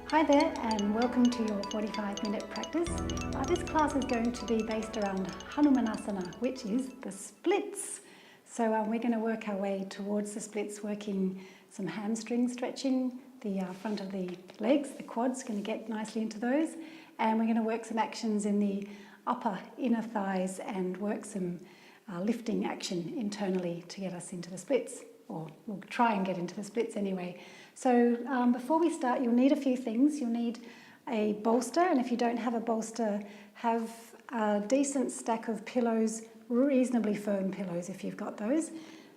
Hi there and welcome to your 45-minute practice. This class is going to be based around Hanumanasana, which is the splits. So we're going to work our way towards the splits, working some hamstring stretching, the front of the legs, the quads, going to get nicely into those. And we're going to work some actions in the upper inner thighs and work some lifting action internally to get us into the splits, or we'll try and get into the splits anyway. So before we start, you'll need a few things. You'll need a bolster, and if you don't have a bolster, have a decent stack of pillows, reasonably firm pillows if you've got those.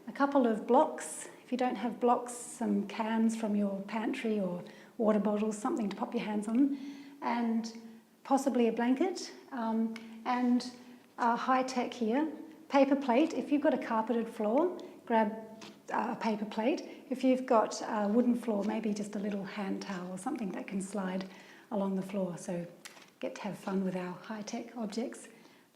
A couple of blocks. If you don't have blocks, some cans from your pantry or water bottles, something to pop your hands on, and possibly a blanket, and high tech here, paper plate. If you've got a carpeted floor, grab a paper plate. If you've got a wooden floor, maybe just a little hand towel or something that can slide along the floor. So get to have fun with our high-tech objects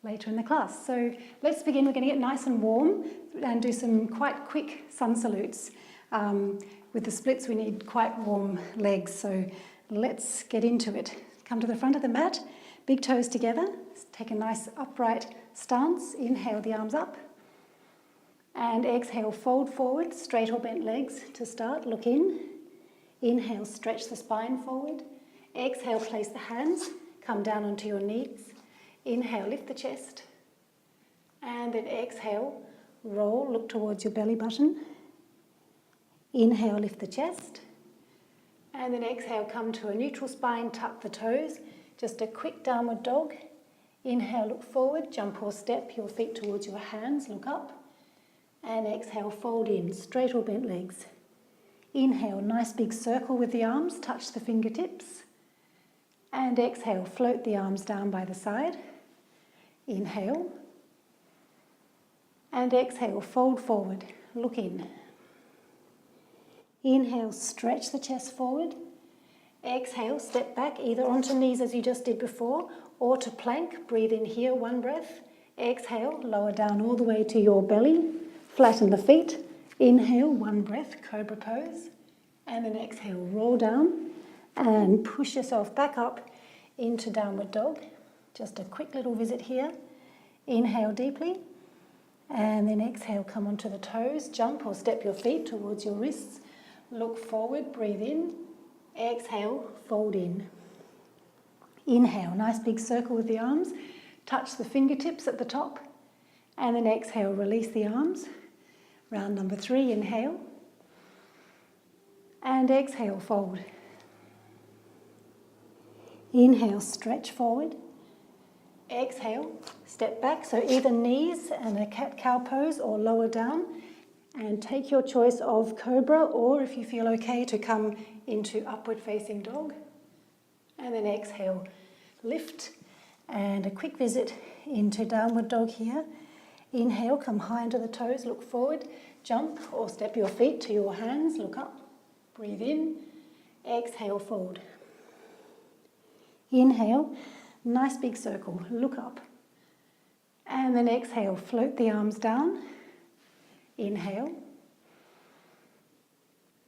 later in the class. So let's begin. We're going to get nice and warm and do some quite quick sun salutes. With the splits, we need quite warm legs. So let's get into it. Come to the front of the mat, big toes together. Take a nice upright stance. Inhale the arms up. And exhale, fold forward, straight or bent legs to start. Look in. Inhale, stretch the spine forward. Exhale, place the hands, come down onto your knees. Inhale, lift the chest. And then exhale, roll, look towards your belly button. Inhale, lift the chest. And then exhale, come to a neutral spine, tuck the toes. Just a quick downward dog. Inhale, look forward, jump or step your feet towards your hands, look up. And exhale, fold in, straight or bent legs. Inhale, nice big circle with the arms, touch the fingertips. And exhale, float the arms down by the side. Inhale. And exhale, fold forward, look in. Inhale, stretch the chest forward. Exhale, step back either onto knees as you just did before, or to plank. Breathe in here, one breath. Exhale, lower down all the way to your belly. Flatten the feet. Inhale, one breath, cobra pose. And then exhale, roll down and push yourself back up into downward dog. Just a quick little visit here. Inhale deeply. And then exhale, come onto the toes. Jump or step your feet towards your wrists. Look forward, breathe in. Exhale, fold in. Inhale, nice big circle with the arms. Touch the fingertips at the top. And then exhale, release the arms. Round number 3, inhale. And exhale, fold. Inhale, stretch forward. Exhale, step back. So either knees and a cat-cow pose or lower down. And take your choice of cobra, or if you feel okay, to come into upward facing dog. And then exhale, lift. And a quick visit into downward dog here. Inhale, come high into the toes, look forward, jump or step your feet to your hands, look up, breathe in, exhale, fold. Inhale, nice big circle, look up. And then exhale, float the arms down. Inhale.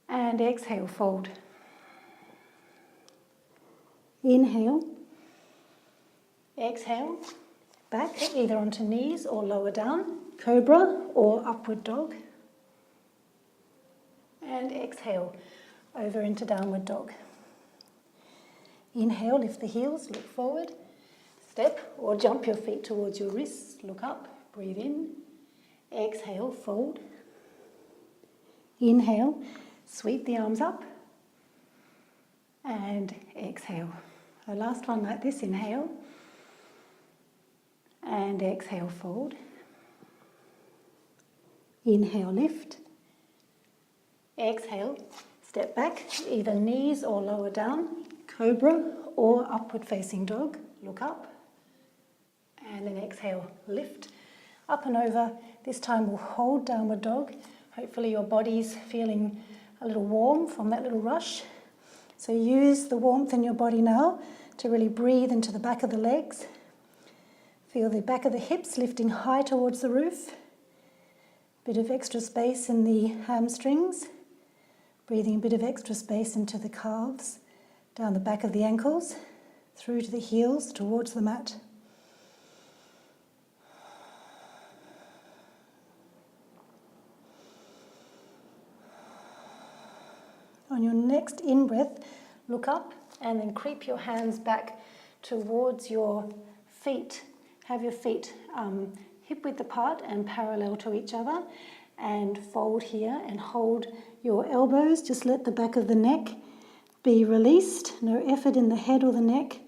And exhale, fold. Inhale. Exhale. Back, either onto knees or lower down, cobra or upward dog. And exhale, over into downward dog. Inhale, lift the heels, look forward, step or jump your feet towards your wrists, look up, breathe in. Exhale, fold. Inhale, sweep the arms up. And exhale. The last one like this, inhale. And exhale, fold. Inhale, lift. Exhale, step back, either knees or lower down, cobra or upward facing dog, look up. And then exhale, lift, up and over. This time we'll hold downward dog. Hopefully your body's feeling a little warm from that little rush. So use the warmth in your body now to really breathe into the back of the legs. Feel the back of the hips lifting high towards the roof. Bit of extra space in the hamstrings. Breathing a bit of extra space into the calves, down the back of the ankles, through to the heels, towards the mat. On your next in-breath, look up and then creep your hands back towards your feet. Have your feet hip-width apart and parallel to each other, and fold here and hold your elbows. Just let the back of the neck be released. No effort in the head or the neck.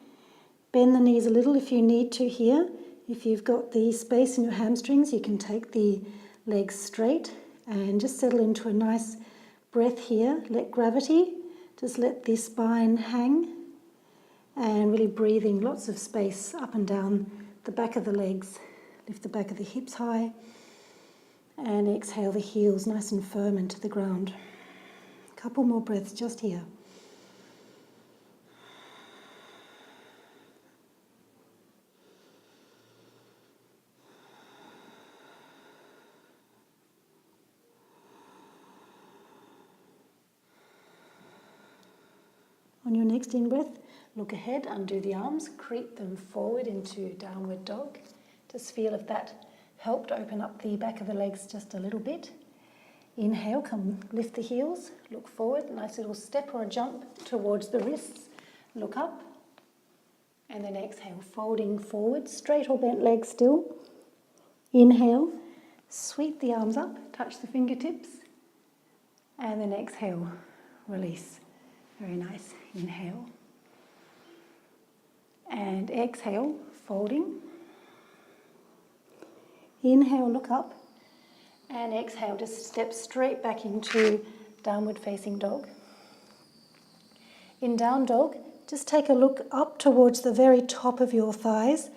Bend the knees a little if you need to here. If you've got the space in your hamstrings, you can take the legs straight and just settle into a nice breath here. Let gravity, just let the spine hang, and really breathing lots of space up and down the back of the legs. Lift the back of the hips high and exhale the heels nice and firm into the ground. A couple more breaths just here. On your next in-breath, look ahead, undo the arms, creep them forward into downward dog. Just feel if that helped open up the back of the legs just a little bit. Inhale, come lift the heels, look forward, nice little step or a jump towards the wrists, look up, and then exhale, folding forward, straight or bent legs still. Inhale, sweep the arms up, touch the fingertips, and then exhale, release. Very nice. Inhale. And exhale, folding. Inhale, look up. And exhale, just step straight back into downward facing dog. In down dog, just take a look up towards the very top of your thighs.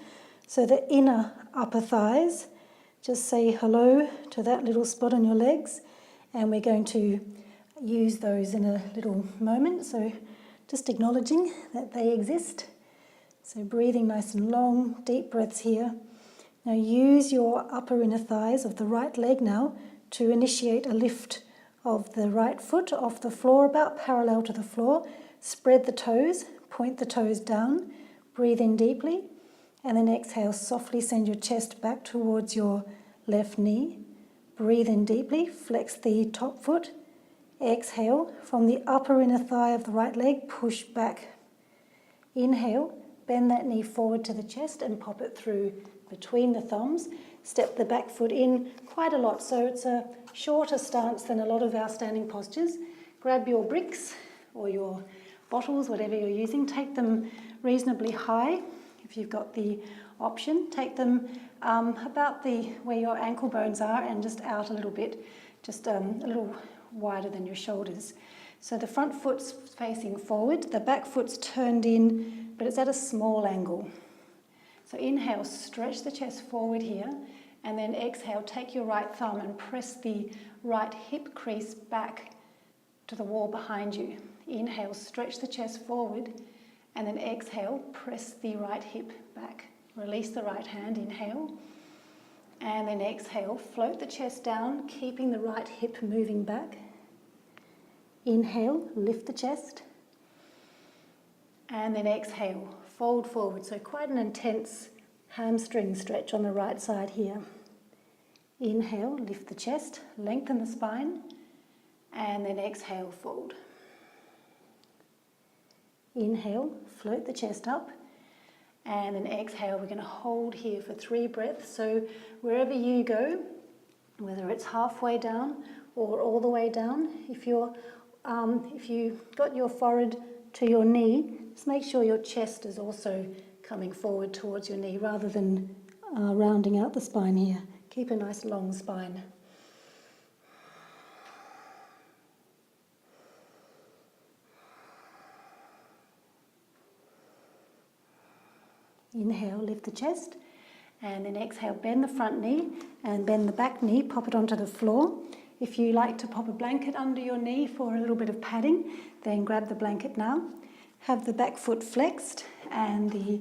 So the inner upper thighs. Just say hello to that little spot on your legs. And we're going to use those in a little moment, so just acknowledging that they exist. So breathing nice and long, deep breaths here. Now use your upper inner thighs of the right leg now to initiate a lift of the right foot off the floor, about parallel to the floor. Spread the toes, point the toes down, breathe in deeply, and then exhale, softly send your chest back towards your left knee. Breathe in deeply, flex the top foot. Exhale, from the upper inner thigh of the right leg, push back. Inhale, bend that knee forward to the chest and pop it through between the thumbs. Step the back foot in quite a lot, so it's a shorter stance than a lot of our standing postures. Grab your bricks or your bottles, whatever you're using. Take them reasonably high if you've got the option. Take them about where your ankle bones are and just out a little bit, just a little wider than your shoulders. So the front foot's facing forward, the back foot's turned in, but it's at a small angle. So inhale, stretch the chest forward here, and then exhale, take your right thumb and press the right hip crease back to the wall behind you. Inhale, stretch the chest forward, and then exhale, press the right hip back. Release the right hand, inhale. And then exhale, float the chest down, keeping the right hip moving back. Inhale, lift the chest. And then exhale, fold forward. So quite an intense hamstring stretch on the right side here. Inhale, lift the chest, lengthen the spine. And then exhale, fold. Inhale, float the chest up. And then exhale, we're going to hold here for 3 breaths. So wherever you go, whether it's halfway down or all the way down, if you got your forehead to your knee, just make sure your chest is also coming forward towards your knee rather than rounding out the spine here. Keep a nice long spine. Inhale, lift the chest, and then exhale, bend the front knee and bend the back knee, pop it onto the floor. If you like to pop a blanket under your knee for a little bit of padding, then grab the blanket now. Have the back foot flexed and the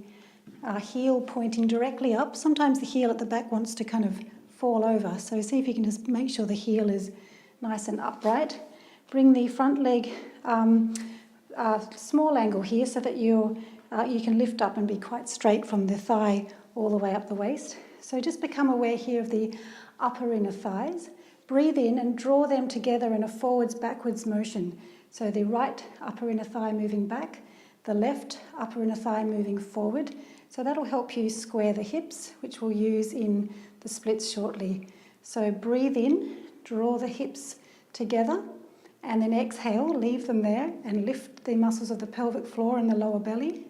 heel pointing directly up. Sometimes the heel at the back wants to kind of fall over, so see if you can just make sure the heel is nice and upright. Bring the front leg small angle here so that you can lift up and be quite straight from the thigh all the way up the waist. So just become aware here of the upper inner thighs. Breathe in and draw them together in a forwards-backwards motion. So the right upper inner thigh moving back, the left upper inner thigh moving forward. So that'll help you square the hips, which we'll use in the splits shortly. So breathe in, draw the hips together, and then exhale, leave them there and lift the muscles of the pelvic floor and the lower belly.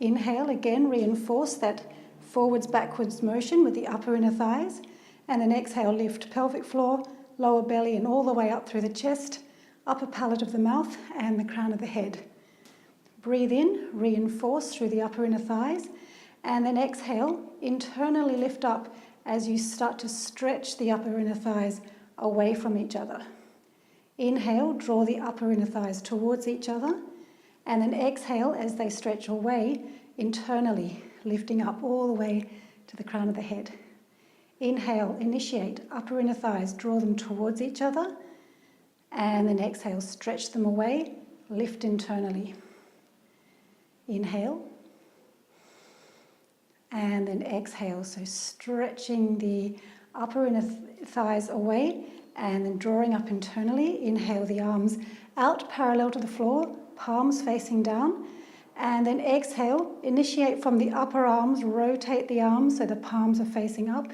Inhale, again reinforce that forwards-backwards motion with the upper inner thighs. And then exhale, lift pelvic floor, lower belly and all the way up through the chest, upper palate of the mouth and the crown of the head. Breathe in, reinforce through the upper inner thighs, and then exhale, internally lift up as you start to stretch the upper inner thighs away from each other. Inhale, draw the upper inner thighs towards each other, and then exhale as they stretch away internally, lifting up all the way to the crown of the head. Inhale, initiate, upper inner thighs, draw them towards each other, and then exhale, stretch them away, lift internally. Inhale, and then exhale, so stretching the upper inner thighs away, and then drawing up internally. Inhale, the arms out parallel to the floor, palms facing down, and then exhale, initiate from the upper arms, rotate the arms so the palms are facing up.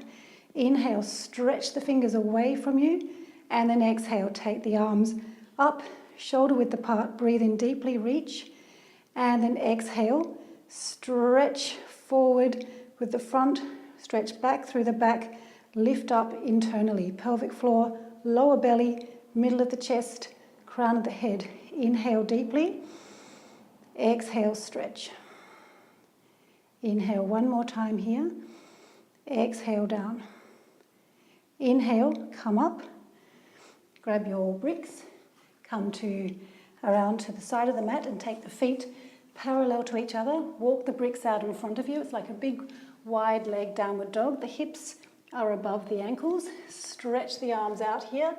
Inhale, stretch the fingers away from you, and then exhale, take the arms up, shoulder width apart, breathe in deeply, reach, and then exhale, stretch forward with the front, stretch back through the back, lift up internally, pelvic floor, lower belly, middle of the chest, crown of the head. Inhale deeply, exhale, stretch. Inhale one more time here, exhale down. Inhale, come up, grab your bricks, come around to the side of the mat and take the feet parallel to each other. Walk the bricks out in front of you. It's like a big wide leg downward dog. The hips are above the ankles. Stretch the arms out here.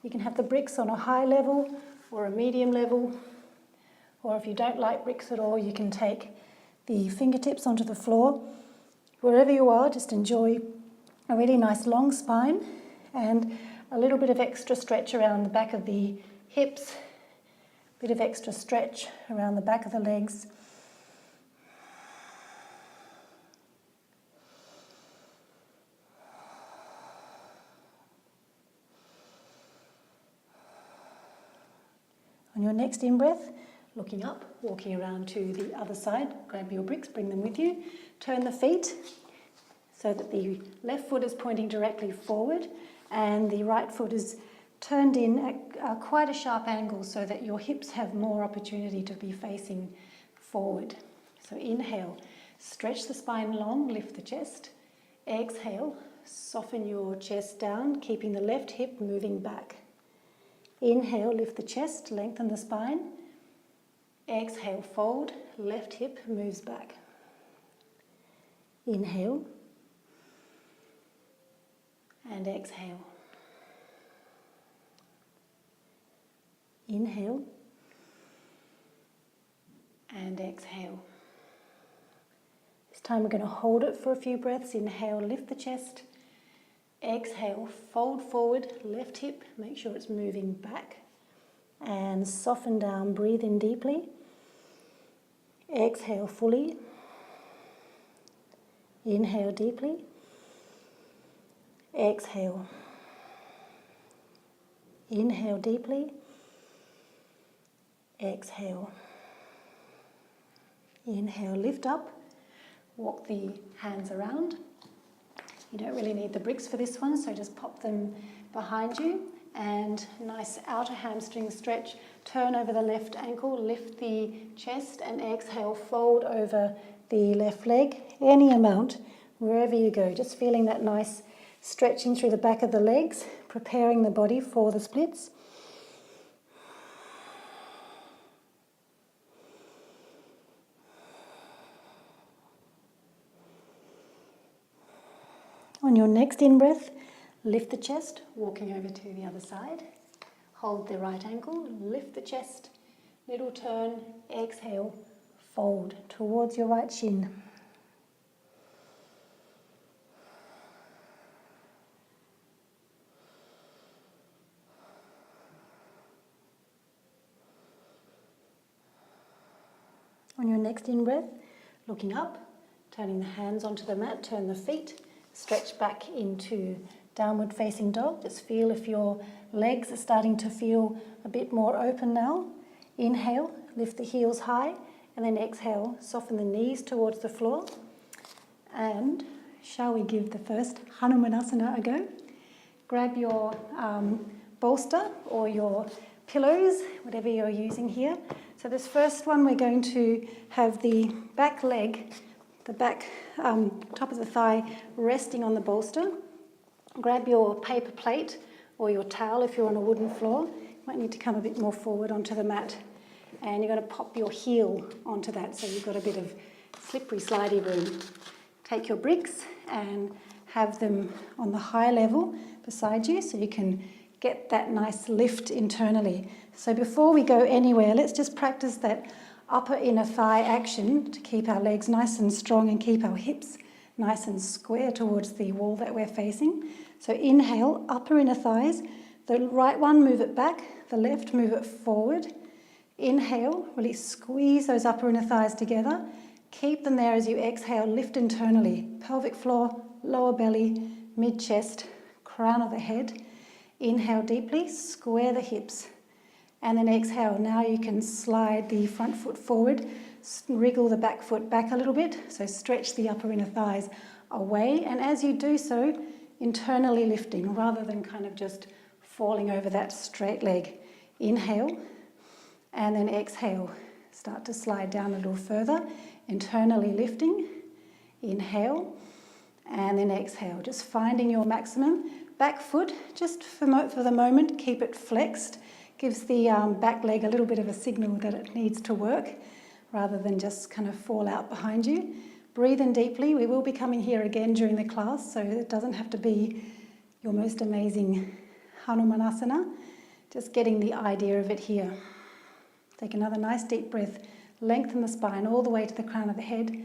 You can have the bricks on a high level or a medium level, or if you don't like bricks at all, you can take the fingertips onto the floor. Wherever you are, just enjoy a really nice long spine and a little bit of extra stretch around the back of the hips, a bit of extra stretch around the back of the legs. On your next in-breath, looking up, walking around to the other side, grab your bricks, bring them with you, turn the feet so that the left foot is pointing directly forward and the right foot is turned in at quite a sharp angle so that your hips have more opportunity to be facing forward. So inhale, stretch the spine long, lift the chest. Exhale, soften your chest down, keeping the left hip moving back. Inhale, lift the chest, lengthen the spine. Exhale, fold, left hip moves back. Inhale. And exhale. Inhale. And exhale. This time we're going to hold it for a few breaths. Inhale, lift the chest. Exhale, fold forward, left hip, make sure it's moving back. And soften down, breathe in deeply. Exhale fully. Inhale deeply. Exhale. Inhale deeply. Exhale. Inhale, lift up. Walk the hands around. You don't really need the bricks for this one, so just pop them behind you. And nice outer hamstring stretch. Turn over the left ankle, lift the chest, and exhale, fold over the left leg. Any amount, wherever you go. Just feeling that nice stretching through the back of the legs, preparing the body for the splits. On your next in-breath, lift the chest, walking over to the other side. Hold the right ankle, lift the chest, Little turn, exhale, fold towards your right shin. On your next in-breath, looking up, turning the hands onto the mat, turn the feet, stretch back into downward facing dog. Just feel if your legs are starting to feel a bit more open now. Inhale, lift the heels high, and then exhale, soften the knees towards the floor. And shall we give the first Hanumanasana a go? Grab your bolster or your pillows, whatever you're using here. So this first one, we're going to have the back leg, the back top of the thigh resting on the bolster. Grab your paper plate or your towel if you're on a wooden floor. You might need to come a bit more forward onto the mat. And you're going to pop your heel onto that so you've got a bit of slippery, slidey room. Take your bricks and have them on the high level beside you so you can get that nice lift internally. So before we go anywhere, let's just practice that upper inner thigh action to keep our legs nice and strong and keep our hips nice and square towards the wall that we're facing. So inhale, upper inner thighs. The right one, move it back. The left, move it forward. Inhale, really squeeze those upper inner thighs together. Keep them there as you exhale, lift internally. Pelvic floor, lower belly, mid-chest, crown of the head. Inhale deeply, square the hips. And then exhale, now you can slide the front foot forward, wriggle the back foot back a little bit, so stretch the upper inner thighs away. And as you do so, internally lifting rather than kind of just falling over that straight leg. Inhale, and then exhale. Start to slide down a little further, internally lifting. Inhale, and then exhale. Just finding your maximum. Back foot, just for the moment, keep it flexed. Gives the back leg a little bit of a signal that it needs to work rather than just kind of fall out behind you. Breathe in deeply. We will be coming here again during the class, so it doesn't have to be your most amazing Hanumanasana. Just getting the idea of it here. Take another nice deep breath. Lengthen the spine all the way to the crown of the head.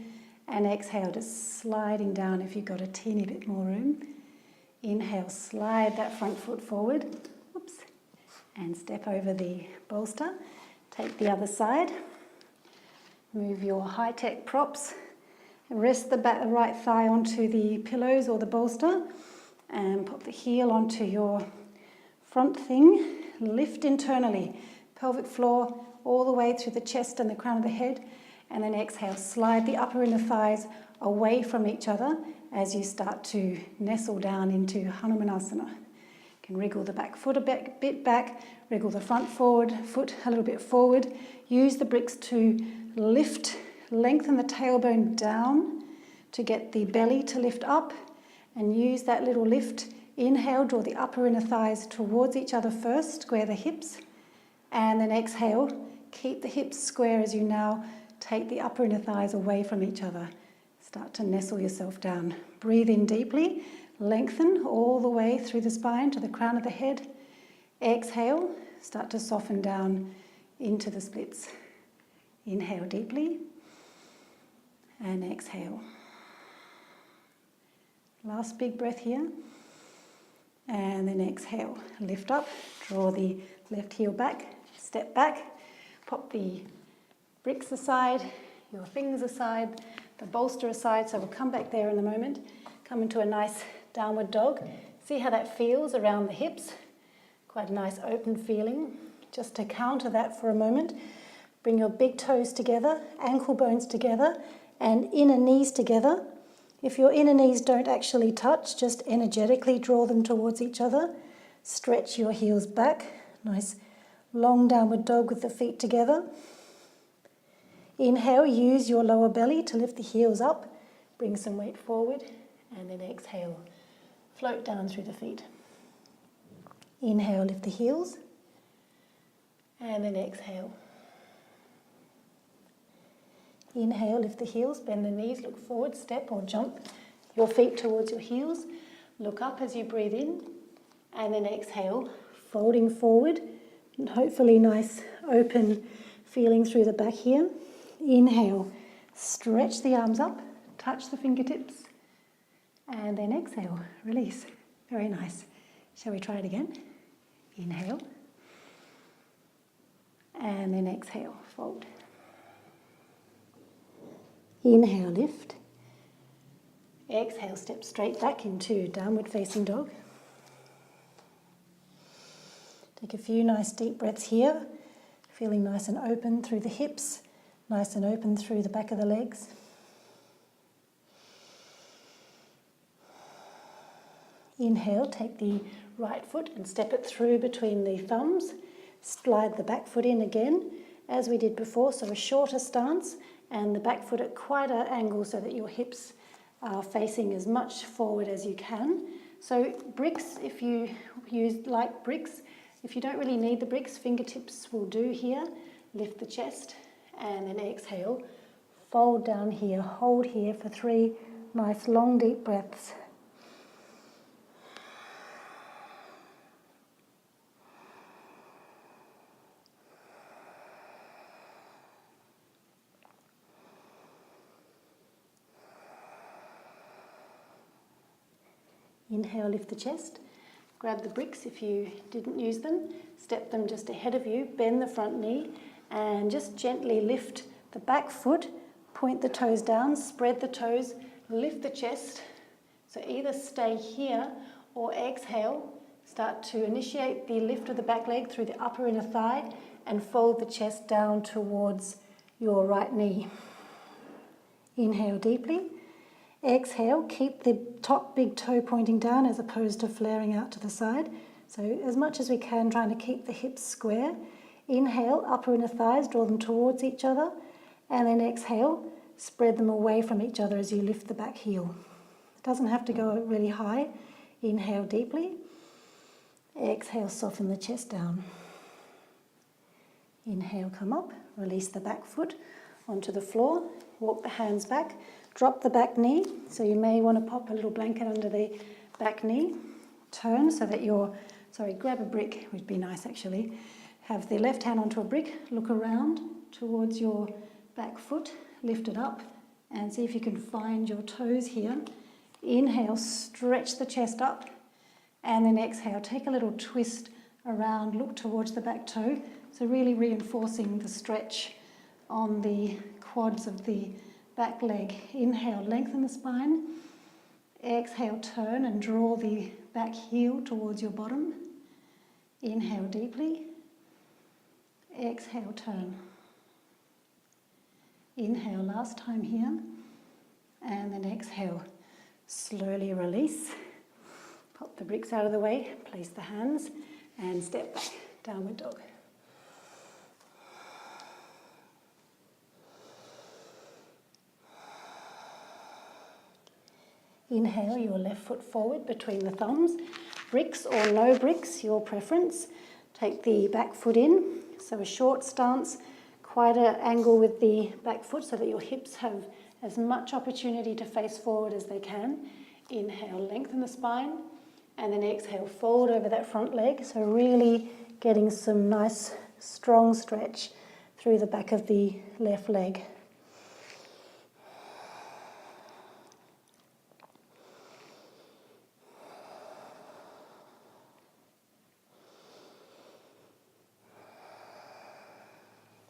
And exhale, just sliding down if you've got a teeny bit more room. Inhale, slide that front foot forward. Oops. And step over the bolster. Take the other side. Move your high-tech props. Rest the right thigh onto the pillows or the bolster. And pop the heel onto your front thing. Lift internally. Pelvic floor all the way through the chest and the crown of the head. And then exhale, slide the upper inner thighs away from each other as you start to nestle down into Hanumanasana. You can wriggle the back foot a bit back, wriggle the front foot a little bit forward. Use the bricks to lift, lengthen the tailbone down to get the belly to lift up, and use that little lift. Inhale, draw the upper inner thighs towards each other first, square the hips, and then exhale, keep the hips square as you now take the upper inner thighs away from each other. Start to nestle yourself down. Breathe in deeply. Lengthen all the way through the spine to the crown of the head. Exhale. Start to soften down into the splits. Inhale deeply. And exhale. Last big breath here. And then exhale. Lift up. Draw the left heel back. Step back. Pop the bricks aside. Your things aside. The bolster aside, so we'll come back there in a moment. Come into a nice downward dog. See how that feels around the hips. Quite a nice open feeling. Just to counter that for a moment, bring your big toes together, ankle bones together, and inner knees together. If your inner knees don't actually touch, just energetically draw them towards each other. Stretch your heels back. Nice long downward dog with the feet together. Inhale, use your lower belly to lift the heels up. Bring some weight forward, and then exhale. Float down through the feet. Inhale, lift the heels, and then exhale. Inhale, lift the heels, bend the knees, look forward, step or jump your feet towards your heels. Look up as you breathe in, and then exhale, folding forward. And hopefully nice open feeling through the back here. Inhale, stretch the arms up, touch the fingertips, and then exhale, release. Very nice. Shall we try it again? Inhale, and then exhale, fold. Inhale, lift. Exhale, step straight back into downward facing dog. Take a few nice deep breaths here, feeling nice and open through the hips, nice and open through the back of the legs. Inhale, take the right foot and step it through between the thumbs. Slide the back foot in again, as we did before, so a shorter stance, and the back foot at quite an angle so that your hips are facing as much forward as you can. So bricks, if you like bricks, if you don't really need the bricks, fingertips will do here. Lift the chest and then exhale. Fold down here, hold here for 3 nice long deep breaths. Inhale, lift the chest. Grab the bricks if you didn't use them. Step them just ahead of you. Bend the front knee and just gently lift the back foot. Point the toes down, spread the toes, lift the chest. So either stay here or exhale. Start to initiate the lift of the back leg through the upper inner thigh and fold the chest down towards your right knee. Inhale deeply. Exhale, keep the top big toe pointing down as opposed to flaring out to the side. So as much as we can, trying to keep the hips square. Inhale, upper inner thighs, draw them towards each other. And then exhale, spread them away from each other as you lift the back heel. It doesn't have to go really high. Inhale deeply. Exhale, soften the chest down. Inhale, come up. Release the back foot onto the floor. Walk the hands back. Drop the back knee, so you may want to pop a little blanket under the back knee. Turn so that grab a brick, would be nice actually. Have the left hand onto a brick, look around towards your back foot, lift it up, and see if you can find your toes here. Inhale, stretch the chest up, and then exhale, take a little twist around, look towards the back toe. So really reinforcing the stretch on the quads of the back leg. Inhale, lengthen the spine. Exhale, turn and draw the back heel towards your bottom. Inhale deeply. Exhale, turn. Inhale, last time here. And then exhale, slowly release. Pop the bricks out of the way, place the hands, and step back, downward dog. Inhale your left foot forward between the thumbs. Bricks or no bricks, your preference. Take the back foot in. So a short stance, quite an angle with the back foot so that your hips have as much opportunity to face forward as they can. Inhale, lengthen the spine. And then exhale, fold over that front leg. So really getting some nice strong stretch through the back of the left leg.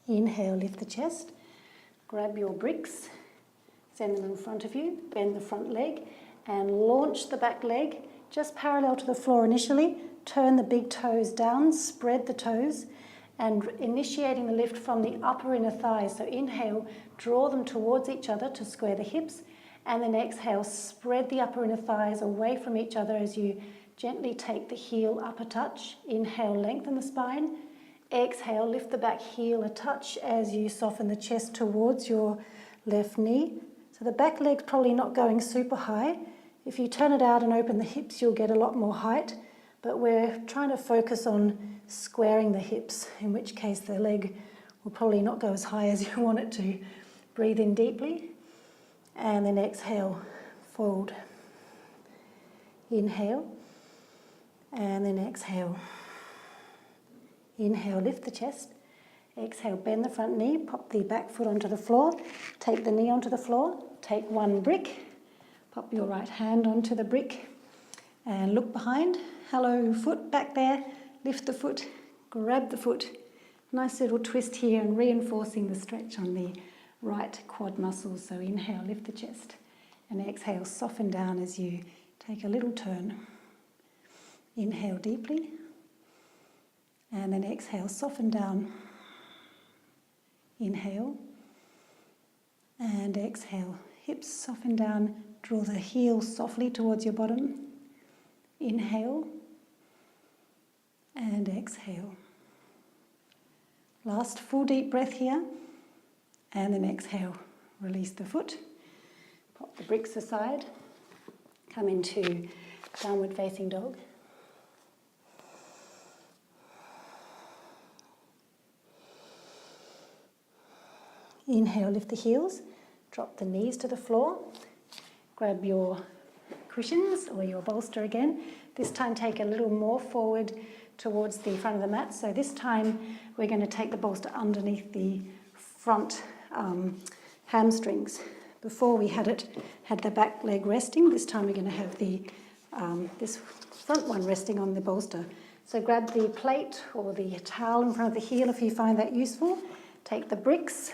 Inhale, lift the chest, grab your bricks, send them in front of you, bend the front leg and launch the back leg just parallel to the floor initially. Turn the big toes down, spread the toes and initiating the lift from the upper inner thighs. So inhale, draw them towards each other to square the hips and then exhale, spread the upper inner thighs away from each other as you gently take the heel up a touch. Inhale, lengthen the spine. Exhale, lift the back heel a touch as you soften the chest towards your left knee. So the back leg's probably not going super high. If you turn it out and open the hips, you'll get a lot more height. But we're trying to focus on squaring the hips, in which case the leg will probably not go as high as you want it to. Breathe in deeply and then exhale, fold. Inhale and then exhale. Inhale, lift the chest. Exhale, bend the front knee, pop the back foot onto the floor, take the knee onto the floor, take one brick, pop your right hand onto the brick and look behind. Hello, foot back there, lift the foot, grab the foot. Nice little twist here and reinforcing the stretch on the right quad muscles. So inhale, lift the chest, and exhale, soften down as you take a little turn. Inhale deeply, and then exhale, soften down. Inhale, and exhale, hips soften down, draw the heels softly towards your bottom. Inhale, and exhale. Last full deep breath here, and then exhale, release the foot, pop the bricks aside, come into downward facing dog. Inhale, lift the heels, drop the knees to the floor, grab your cushions or your bolster again. This time take a little more forward towards the front of the mat. So this time we're going to take the bolster underneath the front hamstrings. Before we had the back leg resting. This time we're going to have the this front one resting on the bolster. So grab the plate or the towel in front of the heel if you find that useful. Take the bricks,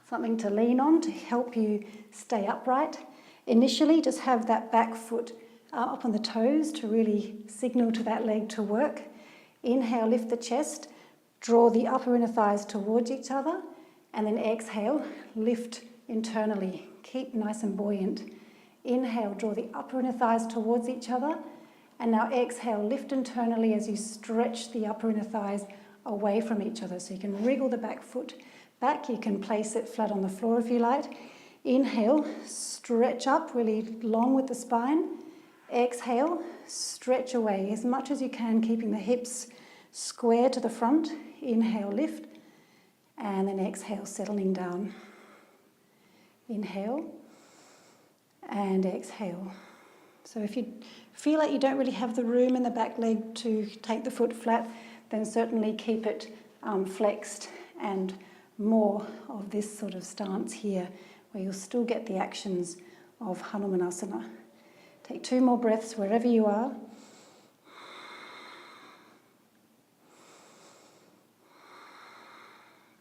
something to lean on to help you stay upright. Initially, just have that back foot up on the toes to really signal to that leg to work. Inhale, lift the chest, draw the upper inner thighs towards each other, and then exhale, lift internally. Keep nice and buoyant. Inhale, draw the upper inner thighs towards each other, and now exhale, lift internally as you stretch the upper inner thighs away from each other. So you can wriggle the back foot back, you can place it flat on the floor if you like. Inhale, stretch up really long with the spine. Exhale, stretch away as much as you can, keeping the hips square to the front. Inhale, lift, and then exhale, settling down. Inhale, and exhale. So if you feel like you don't really have the room in the back leg to take the foot flat, then certainly keep it flexed and more of this sort of stance here, where you'll still get the actions of Hanumanasana. Take 2 more breaths wherever you are.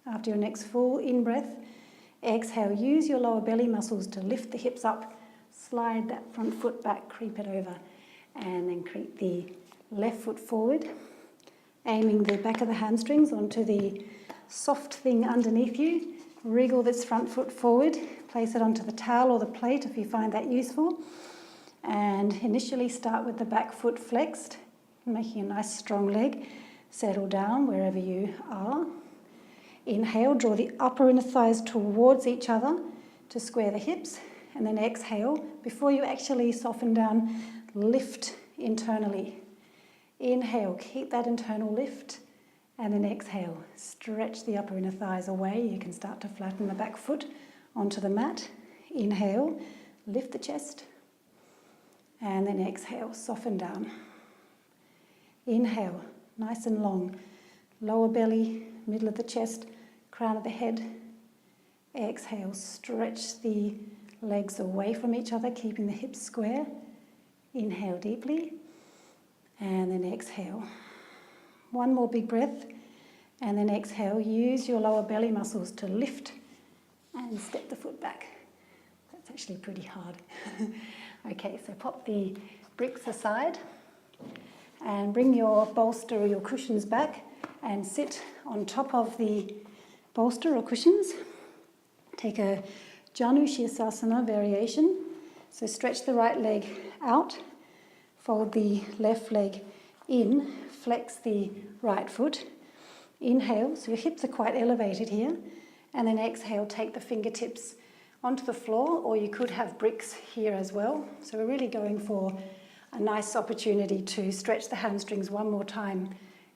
After your next full in-breath, exhale, use your lower belly muscles to lift the hips up, slide that front foot back, creep it over, and then creep the left foot forward, aiming the back of the hamstrings onto the soft thing underneath you. Wriggle this front foot forward, place it onto the towel or the plate if you find that useful. And initially start with the back foot flexed, making a nice strong leg. Settle down wherever you are. Inhale, draw the upper inner thighs towards each other to square the hips. And then exhale, before you actually soften down, lift internally. Inhale, keep that internal lift. And then exhale, stretch the upper inner thighs away. You can start to flatten the back foot onto the mat. Inhale, lift the chest. And then exhale, soften down. Inhale, nice and long. Lower belly, middle of the chest, crown of the head. Exhale, stretch the legs away from each other, keeping the hips square. Inhale deeply. And then exhale. 1 more big breath. And then exhale, use your lower belly muscles to lift and step the foot back. That's actually pretty hard. Okay, so pop the bricks aside and bring your bolster or your cushions back and sit on top of the bolster or cushions. Take a Hanumanasana variation. So stretch the right leg out, fold the left leg in, flex the right foot. Inhale, so your hips are quite elevated here, and then exhale, take the fingertips onto the floor, or you could have bricks here as well. So we're really going for a nice opportunity to stretch the hamstrings 1 more time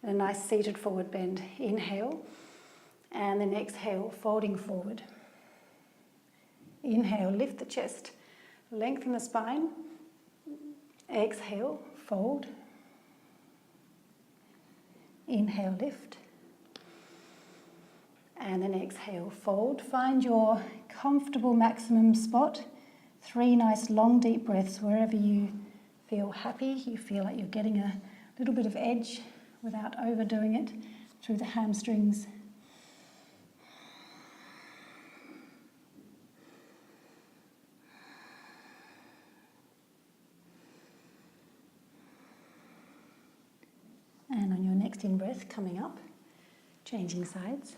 in a nice seated forward bend. Inhale, and then exhale, folding forward. Inhale, lift the chest, lengthen the spine. Exhale, fold. Inhale, lift. And then exhale, fold. Find your comfortable maximum spot. 3 nice long deep breaths wherever you feel happy. You feel like you're getting a little bit of edge without overdoing it through the hamstrings. And on your next in-breath, coming up, changing sides.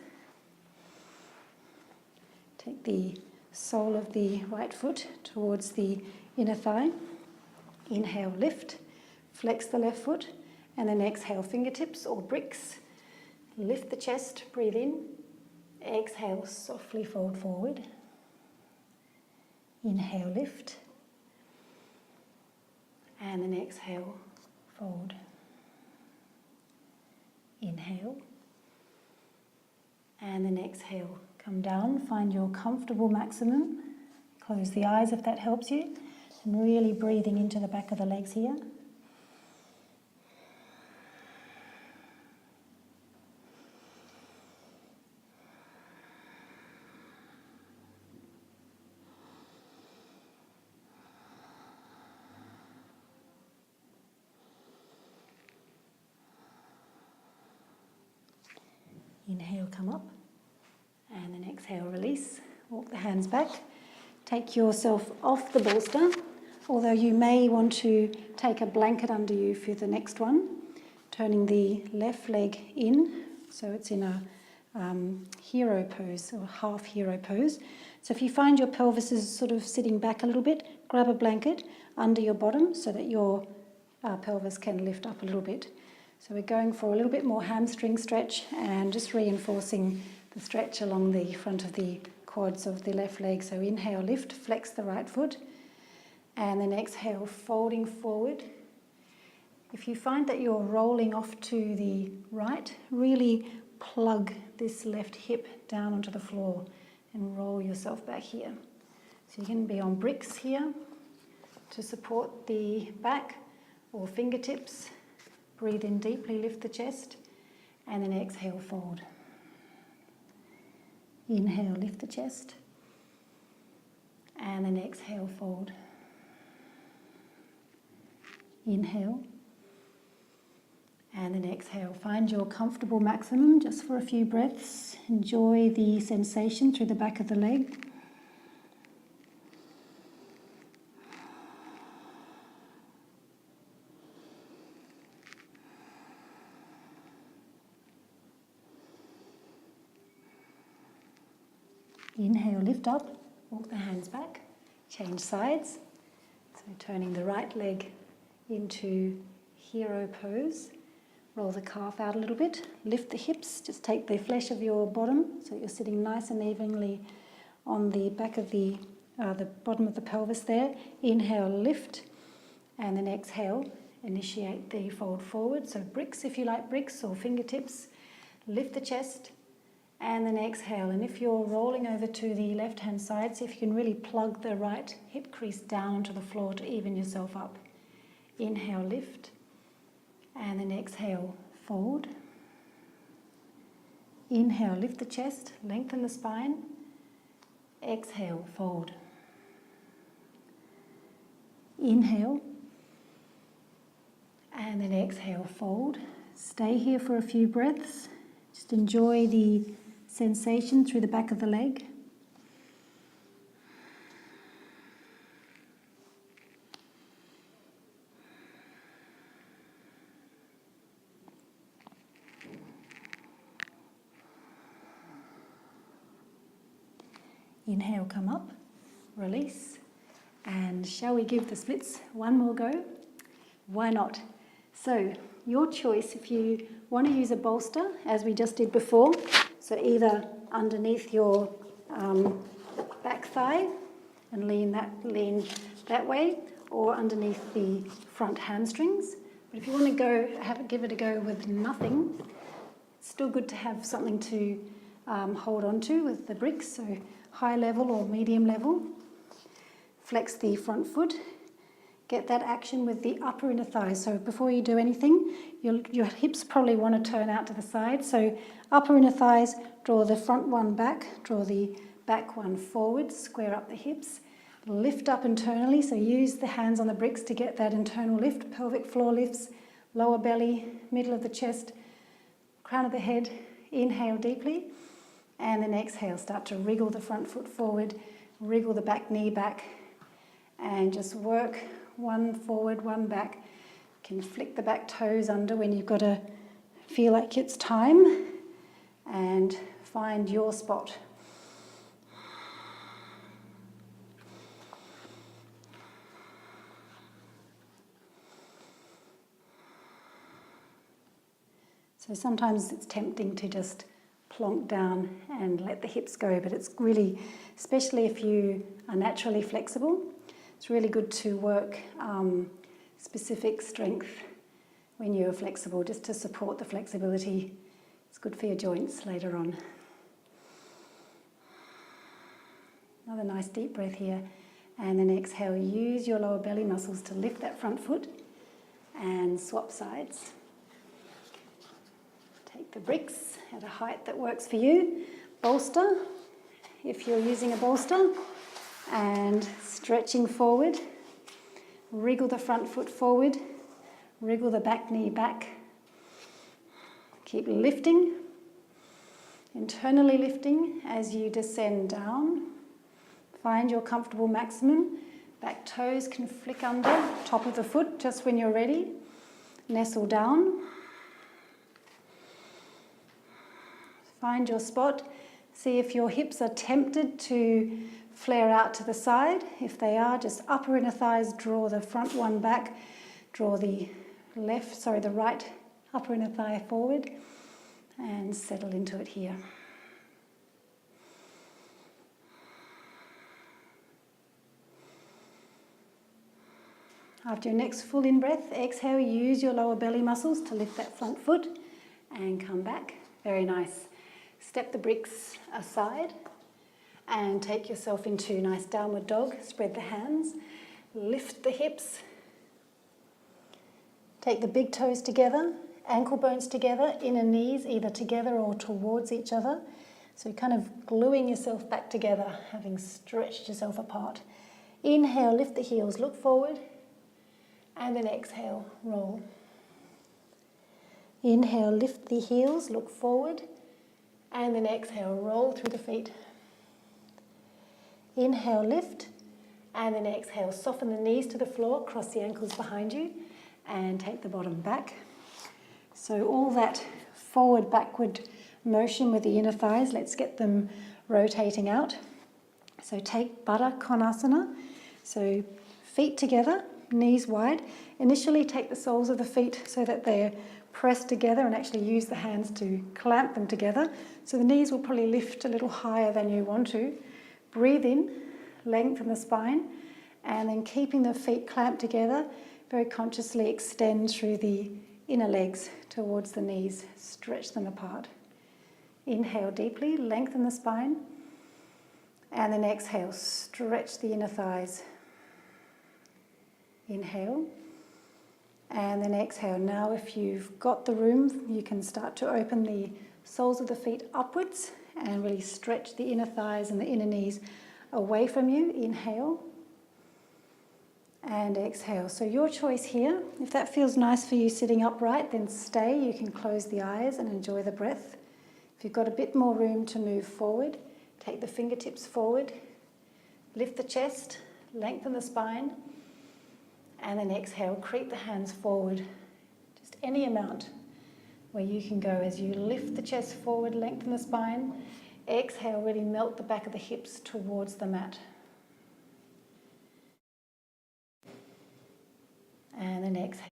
Take the sole of the right foot towards the inner thigh. Inhale, lift, flex the left foot, and then exhale, fingertips or bricks. Lift the chest, breathe in. Exhale, softly fold forward. Inhale, lift. And then exhale, fold. Inhale. And then exhale, come down, find your comfortable maximum. Close the eyes if that helps you. And really breathing into the back of the legs here. Inhale, come up, and then exhale, release. Walk the hands back. Take yourself off the bolster, although you may want to take a blanket under you for the next one. Turning the left leg in, so it's in a hero pose, or half hero pose. So if you find your pelvis is sort of sitting back a little bit, grab a blanket under your bottom so that your pelvis can lift up a little bit. So we're going for a little bit more hamstring stretch and just reinforcing the stretch along the front of the quads of the left leg. So inhale, lift, flex the right foot, and then exhale, folding forward. If you find that you're rolling off to the right, really plug this left hip down onto the floor and roll yourself back here. So you can be on bricks here to support the back, or fingertips. Breathe in deeply, lift the chest, and then exhale, fold. Inhale, lift the chest, and then exhale, fold. Inhale, and then exhale. Find your comfortable maximum just for a few breaths. Enjoy the sensation through the back of the leg. Inhale, lift up, walk the hands back, change sides. So turning the right leg into hero pose. Roll the calf out a little bit, lift the hips, just take the flesh of your bottom so you're sitting nice and evenly on the back of the bottom of the pelvis there. Inhale, lift, and then exhale, initiate the fold forward. So bricks if you like bricks, or fingertips. Lift the chest, and then exhale. And if you're rolling over to the left-hand side, see if you can really plug the right hip crease down onto the floor to even yourself up. Inhale, lift, and then exhale, fold. Inhale, lift the chest, lengthen the spine. Exhale, fold. Inhale, and then exhale, fold. Stay here for a few breaths. Just enjoy the sensation through the back of the leg. Inhale, come up, release, and shall we give the splits one more go? Why not? So, your choice if you want to use a bolster, as we just did before, so either underneath your back thigh and lean that way, or underneath the front hamstrings. But if you want to give it a go with nothing, it's still good to have something to hold on to with the bricks, so high level or medium level. Flex the front foot, get that action with the upper inner thighs. So before you do anything, your hips probably want to turn out to the side. So upper inner thighs, draw the front one back, draw the back one forward, square up the hips, lift up internally. So use the hands on the bricks to get that internal lift. Pelvic floor lifts, lower belly, middle of the chest, crown of the head. Inhale deeply, and then exhale. Start to wriggle the front foot forward, wriggle the back knee back, and just work one forward, one back. You can flick the back toes under when you've got to feel like it's time, and find your spot. So sometimes it's tempting to just plonk down and let the hips go, but it's really, especially if you are naturally flexible, it's really good to work specific strength when you're flexible, just to support the flexibility. It's good for your joints later on. Another nice deep breath here, and then exhale. Use your lower belly muscles to lift that front foot and swap sides. Take the bricks at a height that works for you. Bolster, if you're using a bolster, and stretching forward. Wriggle the front foot forward, wriggle the back knee back. Keep lifting, internally lifting as you descend down. Find your comfortable maximum. Back toes can flick under, top of the foot just when you're ready. Nestle down. Find your spot. See if your hips are tempted to flare out to the side. If they are, just upper inner thighs, draw the front one back, draw the right upper inner thigh forward, and settle into it here. After your next full in-breath, exhale, use your lower belly muscles to lift that front foot and come back. Very nice. Step the bricks aside and take yourself into nice downward dog. Spread the hands, lift the hips. Take the big toes together, ankle bones together, inner knees either together or towards each other. So you're kind of gluing yourself back together, having stretched yourself apart. Inhale, lift the heels, look forward, and then exhale, roll. Inhale, lift the heels, look forward, and then exhale, roll through the feet. Inhale, lift, and then exhale, soften the knees to the floor, cross the ankles behind you, and take the bottom back. So all that forward, backward motion with the inner thighs, let's get them rotating out. So take Baddha Konasana, so feet together, knees wide. Initially take the soles of the feet so that they're pressed together, and actually use the hands to clamp them together. So the knees will probably lift a little higher than you want to. Breathe in, lengthen the spine, and then keeping the feet clamped together, very consciously extend through the inner legs towards the knees. Stretch them apart. Inhale deeply, lengthen the spine, and then exhale, stretch the inner thighs. Inhale, and then exhale. Now if you've got the room, you can start to open the soles of the feet upwards and really stretch the inner thighs and the inner knees away from you. Inhale and exhale. So your choice here. If that feels nice for you sitting upright, then stay. You can close the eyes and enjoy the breath. If you've got a bit more room to move forward, take the fingertips forward, lift the chest, lengthen the spine, and then exhale, creep the hands forward. Just any amount where you can go as you lift the chest forward, lengthen the spine. Exhale, really melt the back of the hips towards the mat. And then exhale.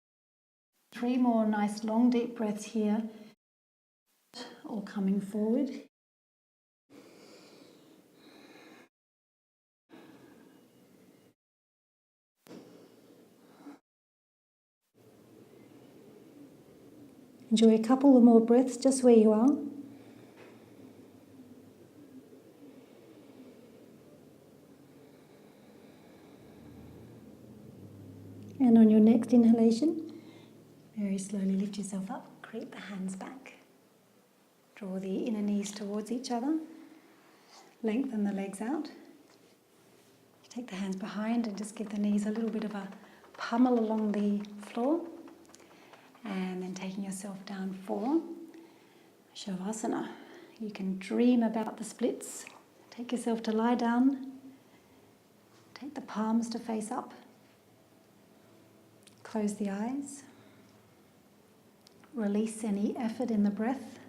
3 more nice long deep breaths here, all coming forward. Enjoy a couple of more breaths just where you are. And on your next inhalation, very slowly lift yourself up, creep the hands back. Draw the inner knees towards each other. Lengthen the legs out. Take the hands behind and just give the knees a little bit of a pummel along the floor. And then taking yourself down for Shavasana. You can dream about the splits. Take yourself to lie down. Take the palms to face up. Close the eyes. Release any effort in the breath.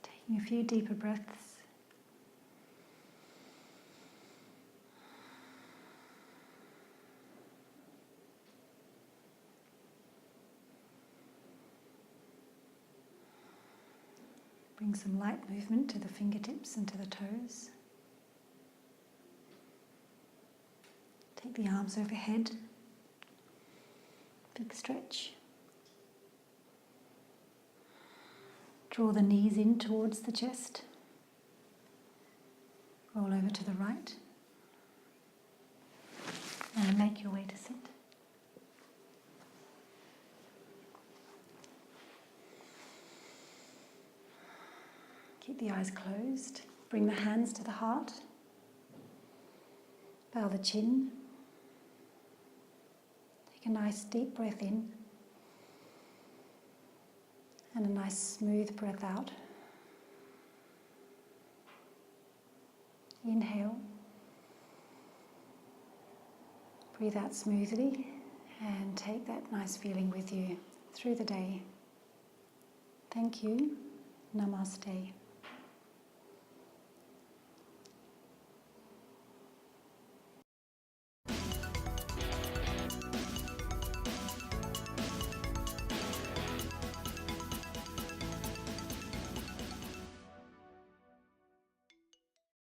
Taking a few deeper breaths. Bring some light movement to the fingertips and to the toes. Take the arms overhead. Big stretch. Draw the knees in towards the chest. Roll over to the right. And make your way to sit. Keep the eyes closed. Bring the hands to the heart. Bow the chin. Take a nice deep breath in. And a nice smooth breath out. Inhale. Breathe out smoothly and take that nice feeling with you through the day. Thank you. Namaste.